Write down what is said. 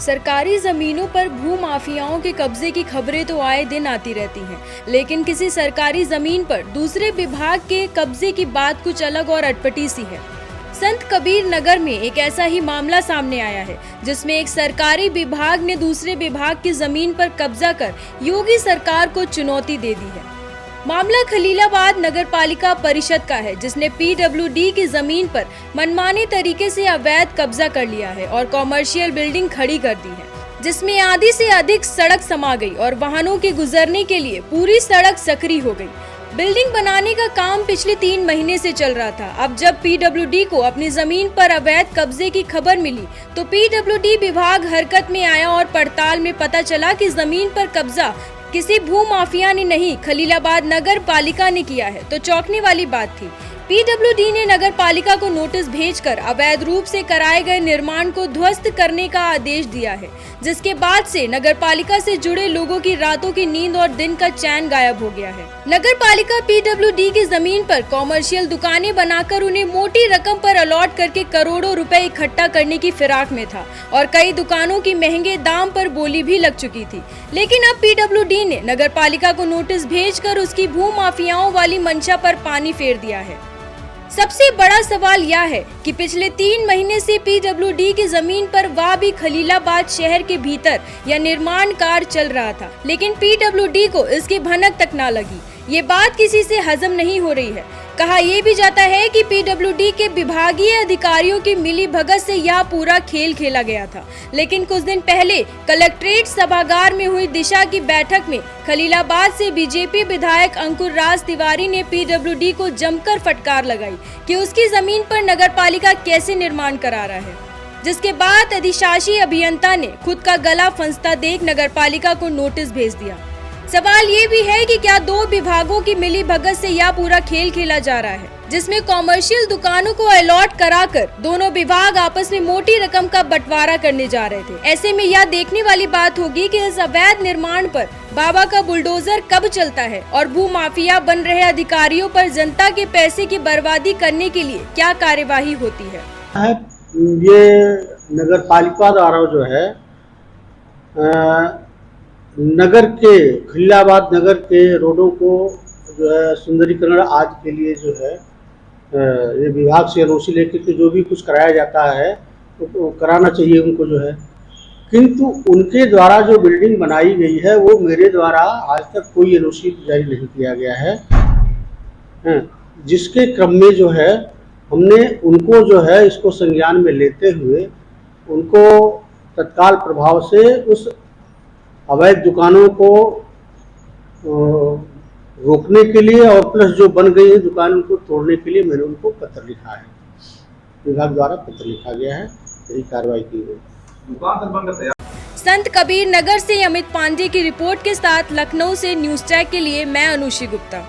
सरकारी जमीनों पर भू माफियाओं के कब्जे की खबरें तो आए दिन आती रहती हैं, लेकिन किसी सरकारी जमीन पर दूसरे विभाग के कब्जे की बात कुछ अलग और अटपटी सी है। संत कबीर नगर में एक ऐसा ही मामला सामने आया है, जिसमें एक सरकारी विभाग ने दूसरे विभाग की जमीन पर कब्जा कर योगी सरकार को चुनौती दे दी है। मामला खलीलाबाद नगर पालिका परिषद का है, जिसने पीडब्ल्यूडी की जमीन पर मनमाने तरीके से अवैध कब्जा कर लिया है और कॉमर्शियल बिल्डिंग खड़ी कर दी है, जिसमें आधी से अधिक सड़क समा गई और वाहनों के गुजरने के लिए पूरी सड़क सकरी हो गई। बिल्डिंग बनाने का काम पिछले 3 महीने से चल रहा था। अब जब पीडब्ल्यूडी को अपनी जमीन पर अवैध कब्जे की खबर मिली तो पीडब्ल्यूडी विभाग हरकत में आया और पड़ताल में पता चला कि जमीन पर कब्जा किसी भू माफिया ने नहीं, खलीलाबाद नगर पालिका ने किया है। तो चौंकने वाली बात थी, पीडब्ल्यूडी ने नगर पालिका को नोटिस भेजकर अवैध रूप से कराए गए निर्माण को ध्वस्त करने का आदेश दिया है, जिसके बाद से नगर पालिका से जुड़े लोगों की रातों की नींद और दिन का चैन गायब हो गया है। नगर पालिका पीडब्ल्यूडी की जमीन पर कॉमर्शियल दुकानें बनाकर उन्हें मोटी रकम पर अलॉट करके करोड़ों रुपए इकट्ठा करने की फिराक में था और कई दुकानों की महंगे दाम पर बोली भी लग चुकी थी। लेकिन अब पीडब्ल्यूडी ने नगर पालिका को नोटिस भेजकर उसकी भू माफियाओं वाली मंशा पर पानी फेर दिया है। सबसे बड़ा सवाल यह है कि पिछले 3 महीने से पीडब्ल्यूडी की जमीन पर वह भी खलीलाबाद शहर के भीतर या निर्माण कार्य चल रहा था, लेकिन पीडब्ल्यूडी को इसकी भनक तक ना लगी। ये बात किसी से हजम नहीं हो रही है। कहा यह भी जाता है कि पीडब्ल्यूडी के विभागीय अधिकारियों की मिली भगत से यह पूरा खेल खेला गया था। लेकिन कुछ दिन पहले कलेक्ट्रेट सभागार में हुई दिशा की बैठक में खलीलाबाद से बीजेपी विधायक अंकुर राज तिवारी ने पीडब्ल्यूडी को जमकर फटकार लगाई कि उसकी जमीन पर नगरपालिका कैसे निर्माण करा रहा है, जिसके बाद अधिशासी अभियंता ने खुद का गला फंसता देख नगरपालिका को नोटिस भेज दिया। सवाल ये भी है कि क्या 2 विभागों की मिली भगत से यह पूरा खेल खेला जा रहा है, जिसमें कॉमर्शियल दुकानों को अलॉट कराकर दोनों विभाग आपस में मोटी रकम का बंटवारा करने जा रहे थे। ऐसे में यह देखने वाली बात होगी कि इस अवैध निर्माण पर बाबा का बुलडोजर कब चलता है और भू माफिया बन रहे अधिकारियों पर जनता के पैसे की बर्बादी करने के लिए क्या कार्यवाही होती है। ये नगर पालिका द्वारा जो है नगर के खलीलाबाद नगर के रोडों को जो है सुंदरीकरण आज के लिए जो है ये विभाग से एनओसी लेकर के जो भी कुछ कराया जाता है तो कराना चाहिए उनको जो है, किंतु उनके द्वारा जो बिल्डिंग बनाई गई है वो मेरे द्वारा आज तक कोई एनओसी जारी नहीं किया गया है, जिसके क्रम में जो है हमने उनको जो है इसको संज्ञान में लेते हुए उनको तत्काल प्रभाव से उस अवैध दुकानों को रोकने के लिए और प्लस जो बन गई है दुकानों को तोड़ने के लिए मैंने उनको पत्र लिखा है, विभाग द्वारा पत्र लिखा गया है, यही कार्रवाई की गई। संत कबीर नगर से अमित पांडे की रिपोर्ट के साथ लखनऊ से न्यूज़ टैग के लिए मैं अनुषी गुप्ता।